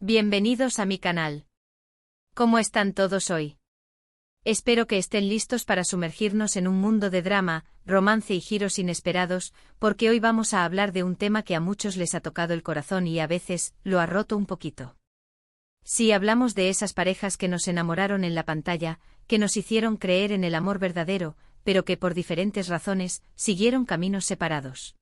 Bienvenidos a mi canal. ¿Cómo están todos hoy? Espero que estén listos para sumergirnos en un mundo de drama, romance y giros inesperados, porque hoy vamos a hablar de un tema que a muchos les ha tocado el corazón y a veces lo ha roto un poquito. Sí, hablamos de esas parejas que nos enamoraron en la pantalla, que nos hicieron creer en el amor verdadero, pero que por diferentes razones siguieron caminos separados.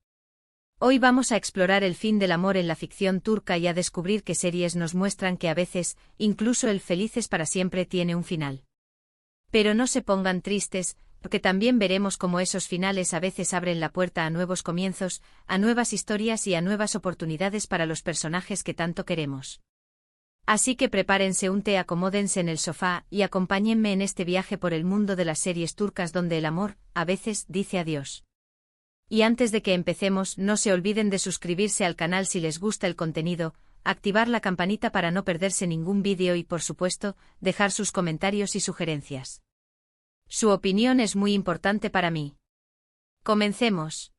Hoy vamos a explorar el fin del amor en la ficción turca y a descubrir qué series nos muestran que a veces, incluso el felices para siempre tiene un final. Pero no se pongan tristes, porque también veremos cómo esos finales a veces abren la puerta a nuevos comienzos, a nuevas historias y a nuevas oportunidades para los personajes que tanto queremos. Así que prepárense un té, acomódense en el sofá y acompáñenme en este viaje por el mundo de las series turcas donde el amor, a veces, dice adiós. Y antes de que empecemos, no se olviden de suscribirse al canal si les gusta el contenido, activar la campanita para no perderse ningún vídeo y, por supuesto, dejar sus comentarios y sugerencias. Su opinión es muy importante para mí. Comencemos.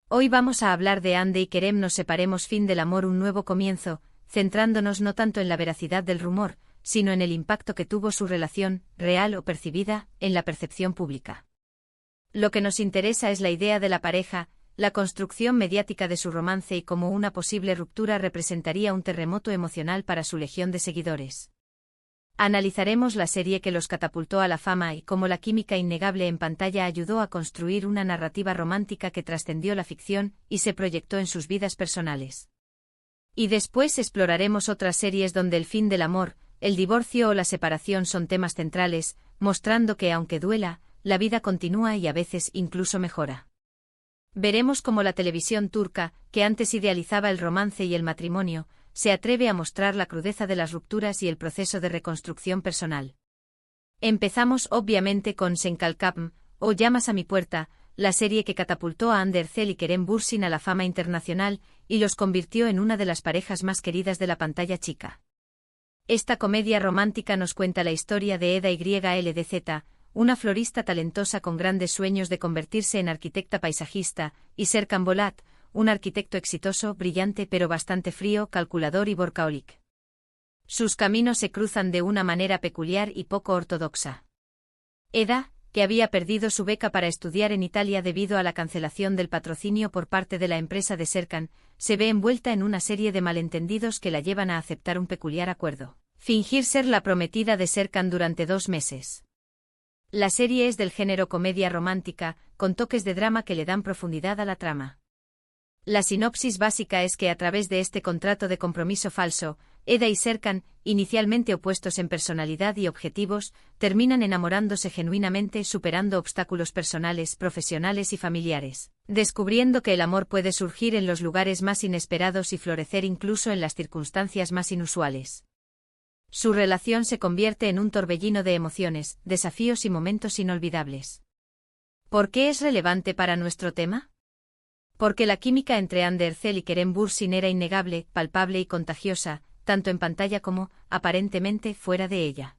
Hoy vamos a hablar de Hande y Kerem nos separemos, fin del amor, un nuevo comienzo, centrándonos no tanto en la veracidad del rumor, sino en el impacto que tuvo su relación, real o percibida, en la percepción pública. Lo que nos interesa es la idea de la pareja, la construcción mediática de su romance y cómo una posible ruptura representaría un terremoto emocional para su legión de seguidores. Analizaremos la serie que los catapultó a la fama y cómo la química innegable en pantalla ayudó a construir una narrativa romántica que trascendió la ficción y se proyectó en sus vidas personales. Y después exploraremos otras series donde el fin del amor, el divorcio o la separación son temas centrales, mostrando que aunque duela, la vida continúa y a veces incluso mejora. Veremos cómo la televisión turca, que antes idealizaba el romance y el matrimonio, se atreve a mostrar la crudeza de las rupturas y el proceso de reconstrucción personal. Empezamos obviamente con Sen Kalkapm, o Llamas a mi puerta, la serie que catapultó a Hande Erçel y Kerem Bürsin a la fama internacional y los convirtió en una de las parejas más queridas de la pantalla chica. Esta comedia romántica nos cuenta la historia de Eda YLDZ, una florista talentosa con grandes sueños de convertirse en arquitecta paisajista, y Serkan Bolat, un arquitecto exitoso, brillante pero bastante frío, calculador y workaholic. Sus caminos se cruzan de una manera peculiar y poco ortodoxa. Eda, que había perdido su beca para estudiar en Italia debido a la cancelación del patrocinio por parte de la empresa de Serkan, se ve envuelta en una serie de malentendidos que la llevan a aceptar un peculiar acuerdo: fingir ser la prometida de Serkan durante 2 meses. La serie es del género comedia romántica, con toques de drama que le dan profundidad a la trama. La sinopsis básica es que a través de este contrato de compromiso falso, Eda y Serkan, inicialmente opuestos en personalidad y objetivos, terminan enamorándose genuinamente, superando obstáculos personales, profesionales y familiares, descubriendo que el amor puede surgir en los lugares más inesperados y florecer incluso en las circunstancias más inusuales. Su relación se convierte en un torbellino de emociones, desafíos y momentos inolvidables. ¿Por qué es relevante para nuestro tema? Porque la química entre Hande Erçel y Kerem Bürsin era innegable, palpable y contagiosa, tanto en pantalla como, aparentemente, fuera de ella.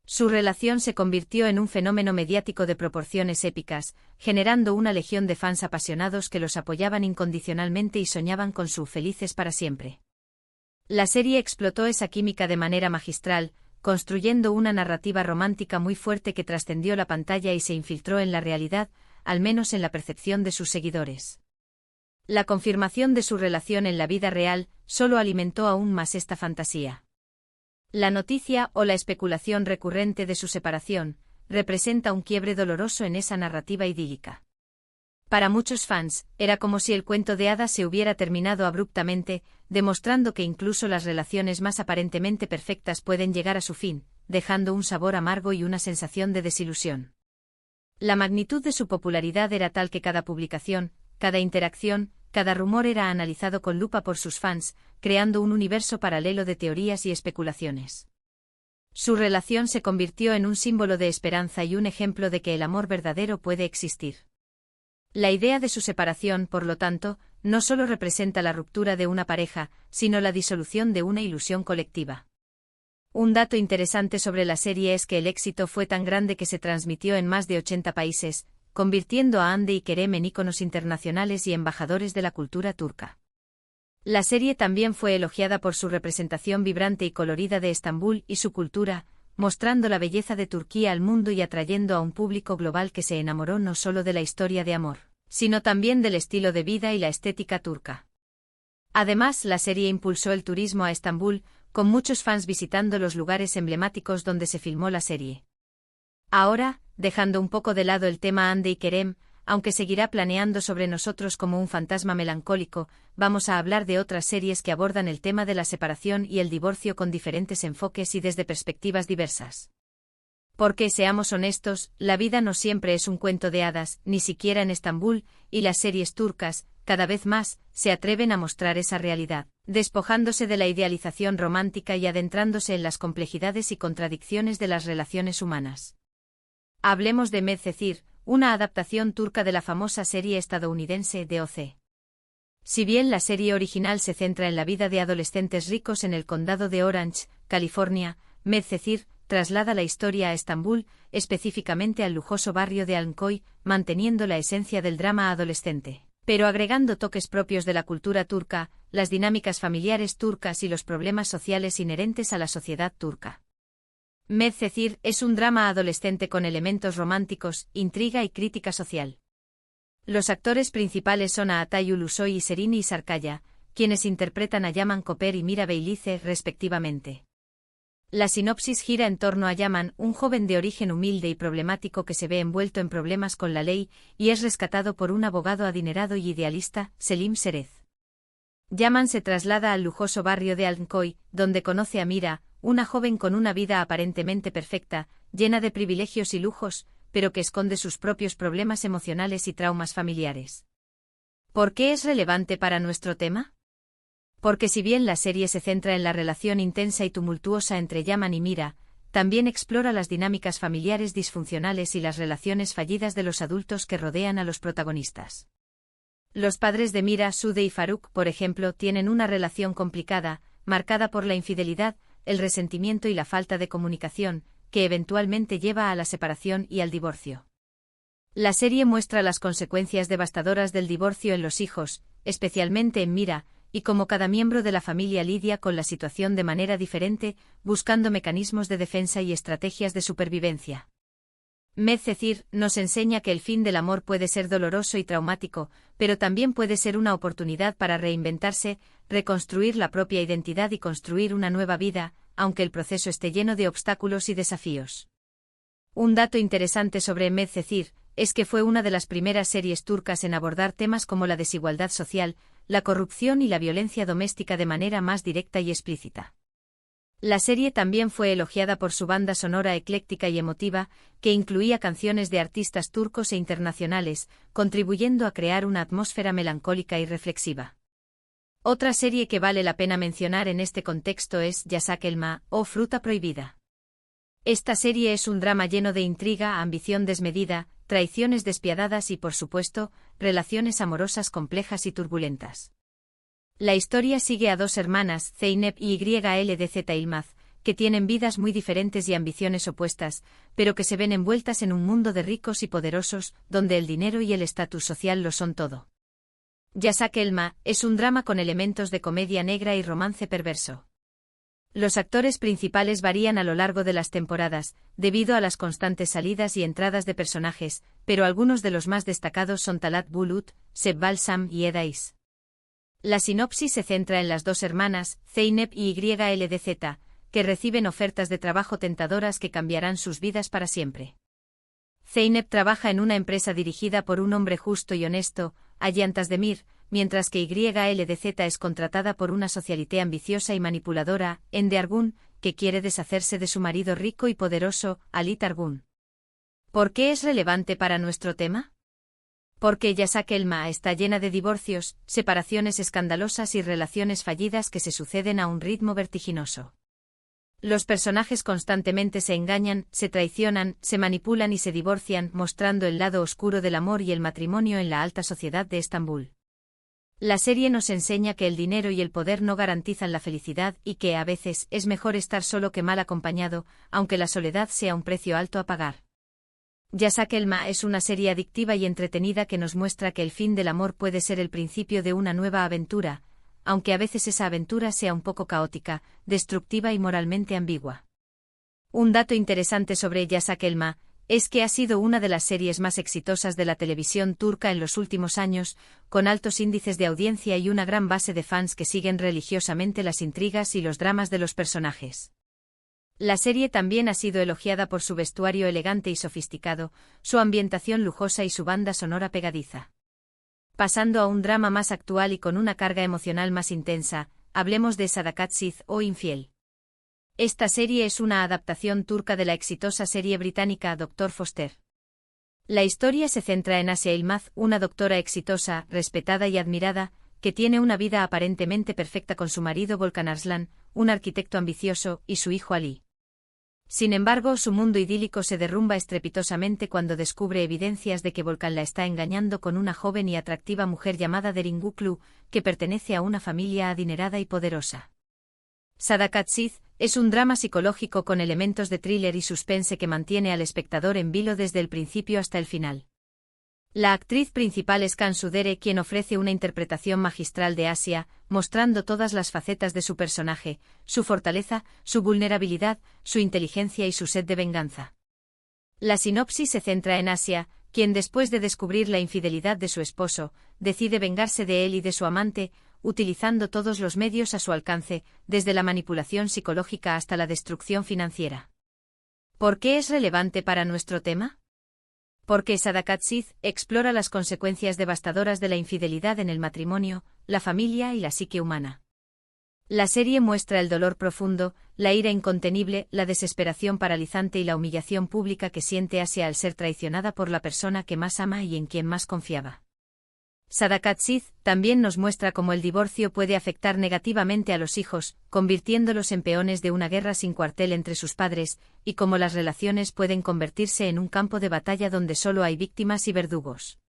Su relación se convirtió en un fenómeno mediático de proporciones épicas, generando una legión de fans apasionados que los apoyaban incondicionalmente y soñaban con su felices para siempre. La serie explotó esa química de manera magistral, construyendo una narrativa romántica muy fuerte que trascendió la pantalla y se infiltró en la realidad, al menos en la percepción de sus seguidores. La confirmación de su relación en la vida real solo alimentó aún más esta fantasía. La noticia o la especulación recurrente de su separación representa un quiebre doloroso en esa narrativa idílica. Para muchos fans, era como si el cuento de hadas se hubiera terminado abruptamente, demostrando que incluso las relaciones más aparentemente perfectas pueden llegar a su fin, dejando un sabor amargo y una sensación de desilusión. La magnitud de su popularidad era tal que cada publicación, cada interacción, cada rumor era analizado con lupa por sus fans, creando un universo paralelo de teorías y especulaciones. Su relación se convirtió en un símbolo de esperanza y un ejemplo de que el amor verdadero puede existir. La idea de su separación, por lo tanto, no solo representa la ruptura de una pareja, sino la disolución de una ilusión colectiva. Un dato interesante sobre la serie es que el éxito fue tan grande que se transmitió en más de 80 países, convirtiendo a Hande y Kerem en íconos internacionales y embajadores de la cultura turca. La serie también fue elogiada por su representación vibrante y colorida de Estambul y su cultura, mostrando la belleza de Turquía al mundo y atrayendo a un público global que se enamoró no solo de la historia de amor, sino también del estilo de vida y la estética turca. Además, la serie impulsó el turismo a Estambul, con muchos fans visitando los lugares emblemáticos donde se filmó la serie. Ahora, dejando un poco de lado el tema Hande y Kerem, aunque seguirá planeando sobre nosotros como un fantasma melancólico, vamos a hablar de otras series que abordan el tema de la separación y el divorcio con diferentes enfoques y desde perspectivas diversas. Porque, seamos honestos, la vida no siempre es un cuento de hadas, ni siquiera en Estambul, y las series turcas, cada vez más, se atreven a mostrar esa realidad, despojándose de la idealización romántica y adentrándose en las complejidades y contradicciones de las relaciones humanas. Hablemos de Medcezir, una adaptación turca de la famosa serie estadounidense de O.C. Si bien la serie original se centra en la vida de adolescentes ricos en el condado de Orange, California, Medcezir traslada la historia a Estambul, específicamente al lujoso barrio de Alnkoy, manteniendo la esencia del drama adolescente, pero agregando toques propios de la cultura turca, las dinámicas familiares turcas y los problemas sociales inherentes a la sociedad turca. Medcezir es un drama adolescente con elementos románticos, intriga y crítica social. Los actores principales son Atay Ulusoy y Serini Sarkaya, quienes interpretan a Yaman Koper y Mira Beylice respectivamente. La sinopsis gira en torno a Yaman, un joven de origen humilde y problemático que se ve envuelto en problemas con la ley y es rescatado por un abogado adinerado y idealista, Selim Serez. Yaman se traslada al lujoso barrio de Alnkoy, donde conoce a Mira, una joven con una vida aparentemente perfecta, llena de privilegios y lujos, pero que esconde sus propios problemas emocionales y traumas familiares. ¿Por qué es relevante para nuestro tema? Porque si bien la serie se centra en la relación intensa y tumultuosa entre Yaman y Mira, también explora las dinámicas familiares disfuncionales y las relaciones fallidas de los adultos que rodean a los protagonistas. Los padres de Mira, Sude y Faruk, por ejemplo, tienen una relación complicada, marcada por la infidelidad, el resentimiento y la falta de comunicación, que eventualmente lleva a la separación y al divorcio. La serie muestra las consecuencias devastadoras del divorcio en los hijos, especialmente en Mira, y cómo cada miembro de la familia lidia con la situación de manera diferente, buscando mecanismos de defensa y estrategias de supervivencia. Medcezir nos enseña que el fin del amor puede ser doloroso y traumático, pero también puede ser una oportunidad para reinventarse, reconstruir la propia identidad y construir una nueva vida, aunque el proceso esté lleno de obstáculos y desafíos. Un dato interesante sobre Medcezir es que fue una de las primeras series turcas en abordar temas como la desigualdad social, la corrupción y la violencia doméstica de manera más directa y explícita. La serie también fue elogiada por su banda sonora ecléctica y emotiva, que incluía canciones de artistas turcos e internacionales, contribuyendo a crear una atmósfera melancólica y reflexiva. Otra serie que vale la pena mencionar en este contexto es Yasak Elma, o Fruta Prohibida. Esta serie es un drama lleno de intriga, ambición desmedida, traiciones despiadadas y, por supuesto, relaciones amorosas complejas y turbulentas. La historia sigue a dos hermanas, Zeynep y YLDZ Ilmaz, que tienen vidas muy diferentes y ambiciones opuestas, pero que se ven envueltas en un mundo de ricos y poderosos, donde el dinero y el estatus social lo son todo. Yasak Elma es un drama con elementos de comedia negra y romance perverso. Los actores principales varían a lo largo de las temporadas, debido a las constantes salidas y entradas de personajes, pero algunos de los más destacados son Talat Bulut, Seb Balsam y Edais. La sinopsis se centra en las dos hermanas, Zeynep y YLDZ, que reciben ofertas de trabajo tentadoras que cambiarán sus vidas para siempre. Zeynep trabaja en una empresa dirigida por un hombre justo y honesto, Ayhan Tazdemir, mientras que YLDZ es contratada por una socialité ambiciosa y manipuladora, Ende Argun, que quiere deshacerse de su marido rico y poderoso, Halit Argun. ¿Por qué es relevante para nuestro tema? Porque Yasak Elma está llena de divorcios, separaciones escandalosas y relaciones fallidas que se suceden a un ritmo vertiginoso. Los personajes constantemente se engañan, se traicionan, se manipulan y se divorcian, mostrando el lado oscuro del amor y el matrimonio en la alta sociedad de Estambul. La serie nos enseña que el dinero y el poder no garantizan la felicidad y que a veces es mejor estar solo que mal acompañado, aunque la soledad sea un precio alto a pagar. Yasak Elma es una serie adictiva y entretenida que nos muestra que el fin del amor puede ser el principio de una nueva aventura, aunque a veces esa aventura sea un poco caótica, destructiva y moralmente ambigua. Un dato interesante sobre Yasak Elma es que ha sido una de las series más exitosas de la televisión turca en los últimos años, con altos índices de audiencia y una gran base de fans que siguen religiosamente las intrigas y los dramas de los personajes. La serie también ha sido elogiada por su vestuario elegante y sofisticado, su ambientación lujosa y su banda sonora pegadiza. Pasando a un drama más actual y con una carga emocional más intensa, hablemos de Sadakatsiz o Infiel. Esta serie es una adaptación turca de la exitosa serie británica Dr. Foster. La historia se centra en Asia Yılmaz, una doctora exitosa, respetada y admirada, que tiene una vida aparentemente perfecta con su marido Volkan Arslan, un arquitecto ambicioso, y su hijo Ali. Sin embargo, su mundo idílico se derrumba estrepitosamente cuando descubre evidencias de que Volkan la está engañando con una joven y atractiva mujer llamada Deringuclu, que pertenece a una familia adinerada y poderosa. Sadakatsiz es un drama psicológico con elementos de thriller y suspense que mantiene al espectador en vilo desde el principio hasta el final. La actriz principal es Cansu Dere, quien ofrece una interpretación magistral de Asia, mostrando todas las facetas de su personaje, su fortaleza, su vulnerabilidad, su inteligencia y su sed de venganza. La sinopsis se centra en Asia, quien después de descubrir la infidelidad de su esposo, decide vengarse de él y de su amante, utilizando todos los medios a su alcance, desde la manipulación psicológica hasta la destrucción financiera. ¿Por qué es relevante para nuestro tema? Porque Sadakatsiz explora las consecuencias devastadoras de la infidelidad en el matrimonio, la familia y la psique humana. La serie muestra el dolor profundo, la ira incontenible, la desesperación paralizante y la humillación pública que siente Asia al ser traicionada por la persona que más ama y en quien más confiaba. Sadakatsiz también nos muestra cómo el divorcio puede afectar negativamente a los hijos, convirtiéndolos en peones de una guerra sin cuartel entre sus padres, y cómo las relaciones pueden convertirse en un campo de batalla donde solo hay víctimas y verdugos.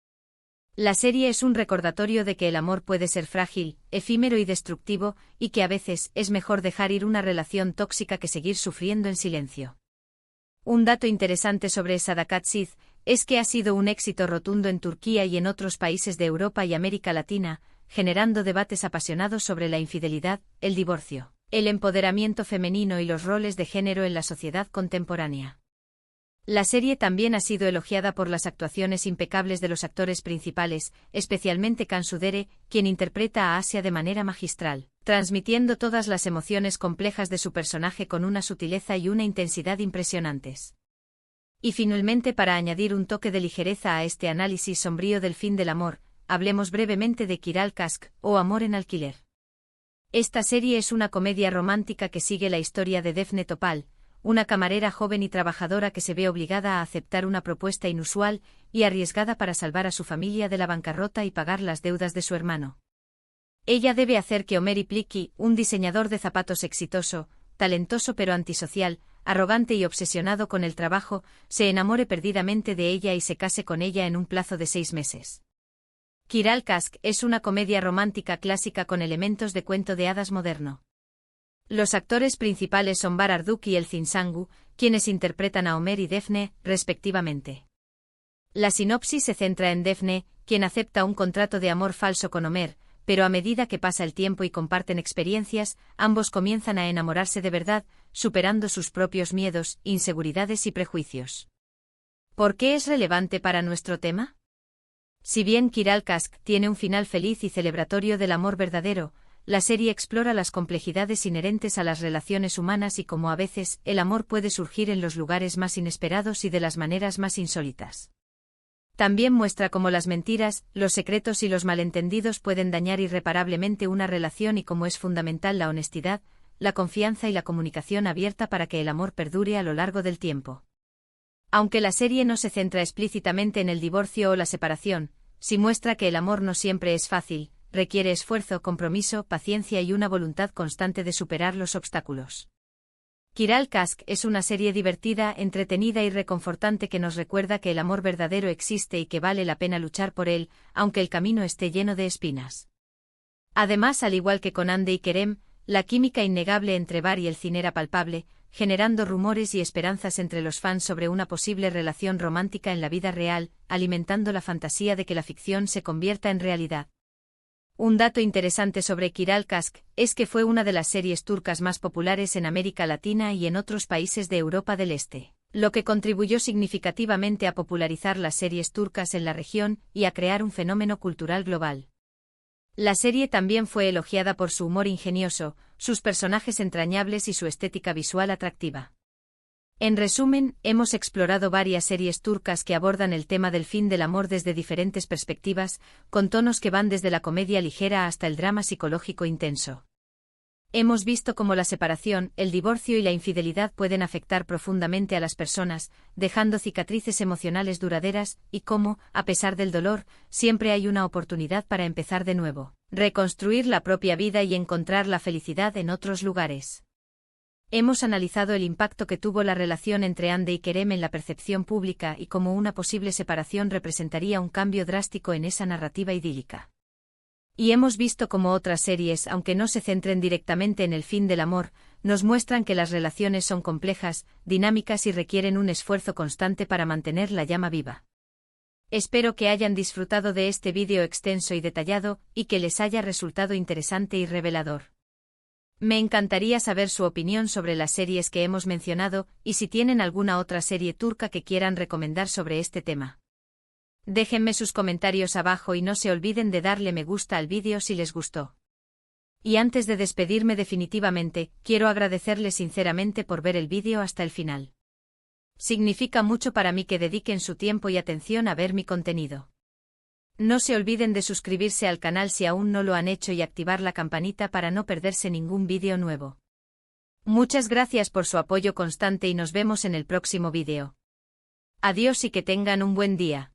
La serie es un recordatorio de que el amor puede ser frágil, efímero y destructivo, y que a veces es mejor dejar ir una relación tóxica que seguir sufriendo en silencio. Un dato interesante sobre Sadakatsiz es que ha sido un éxito rotundo en Turquía y en otros países de Europa y América Latina, generando debates apasionados sobre la infidelidad, el divorcio, el empoderamiento femenino y los roles de género en la sociedad contemporánea. La serie también ha sido elogiada por las actuaciones impecables de los actores principales, especialmente Cansu Dere, quien interpreta a Asia de manera magistral, transmitiendo todas las emociones complejas de su personaje con una sutileza y una intensidad impresionantes. Y finalmente, para añadir un toque de ligereza a este análisis sombrío del fin del amor, hablemos brevemente de Kiral Kask, o Amor en alquiler. Esta serie es una comedia romántica que sigue la historia de Defne Topal, una camarera joven y trabajadora que se ve obligada a aceptar una propuesta inusual y arriesgada para salvar a su familia de la bancarrota y pagar las deudas de su hermano. Ella debe hacer que Ömer Ipliki, un diseñador de zapatos exitoso, talentoso pero antisocial, arrogante y obsesionado con el trabajo, se enamore perdidamente de ella y se case con ella en un plazo de 6 meses. Kiral Kask es una comedia romántica clásica con elementos de cuento de hadas moderno. Los actores principales son Bar Arduk y Elçin Sangu, quienes interpretan a Ömer y Defne, respectivamente. La sinopsis se centra en Defne, quien acepta un contrato de amor falso con Ömer, pero a medida que pasa el tiempo y comparten experiencias, ambos comienzan a enamorarse de verdad, superando sus propios miedos, inseguridades y prejuicios. ¿Por qué es relevante para nuestro tema? Si bien Kiral Kask tiene un final feliz y celebratorio del amor verdadero, la serie explora las complejidades inherentes a las relaciones humanas y cómo a veces el amor puede surgir en los lugares más inesperados y de las maneras más insólitas. También muestra cómo las mentiras, los secretos y los malentendidos pueden dañar irreparablemente una relación y cómo es fundamental la honestidad, la confianza y la comunicación abierta para que el amor perdure a lo largo del tiempo. Aunque la serie no se centra explícitamente en el divorcio o la separación, sí muestra que el amor no siempre es fácil, requiere esfuerzo, compromiso, paciencia y una voluntad constante de superar los obstáculos. Kiral Kask es una serie divertida, entretenida y reconfortante que nos recuerda que el amor verdadero existe y que vale la pena luchar por él, aunque el camino esté lleno de espinas. Además, al igual que con Hande y Kerem, la química innegable entre Bar y Elçin era palpable, generando rumores y esperanzas entre los fans sobre una posible relación romántica en la vida real, alimentando la fantasía de que la ficción se convierta en realidad. Un dato interesante sobre Kiral Kask es que fue una de las series turcas más populares en América Latina y en otros países de Europa del Este, lo que contribuyó significativamente a popularizar las series turcas en la región y a crear un fenómeno cultural global. La serie también fue elogiada por su humor ingenioso, sus personajes entrañables y su estética visual atractiva. En resumen, hemos explorado varias series turcas que abordan el tema del fin del amor desde diferentes perspectivas, con tonos que van desde la comedia ligera hasta el drama psicológico intenso. Hemos visto cómo la separación, el divorcio y la infidelidad pueden afectar profundamente a las personas, dejando cicatrices emocionales duraderas, y cómo, a pesar del dolor, siempre hay una oportunidad para empezar de nuevo, reconstruir la propia vida y encontrar la felicidad en otros lugares. Hemos analizado el impacto que tuvo la relación entre Hande y Kerem en la percepción pública y cómo una posible separación representaría un cambio drástico en esa narrativa idílica. Y hemos visto cómo otras series, aunque no se centren directamente en el fin del amor, nos muestran que las relaciones son complejas, dinámicas y requieren un esfuerzo constante para mantener la llama viva. Espero que hayan disfrutado de este vídeo extenso y detallado, y que les haya resultado interesante y revelador. Me encantaría saber su opinión sobre las series que hemos mencionado, y si tienen alguna otra serie turca que quieran recomendar sobre este tema. Déjenme sus comentarios abajo y no se olviden de darle me gusta al vídeo si les gustó. Y antes de despedirme definitivamente, quiero agradecerles sinceramente por ver el vídeo hasta el final. Significa mucho para mí que dediquen su tiempo y atención a ver mi contenido. No se olviden de suscribirse al canal si aún no lo han hecho y activar la campanita para no perderse ningún vídeo nuevo. Muchas gracias por su apoyo constante y nos vemos en el próximo vídeo. Adiós y que tengan un buen día.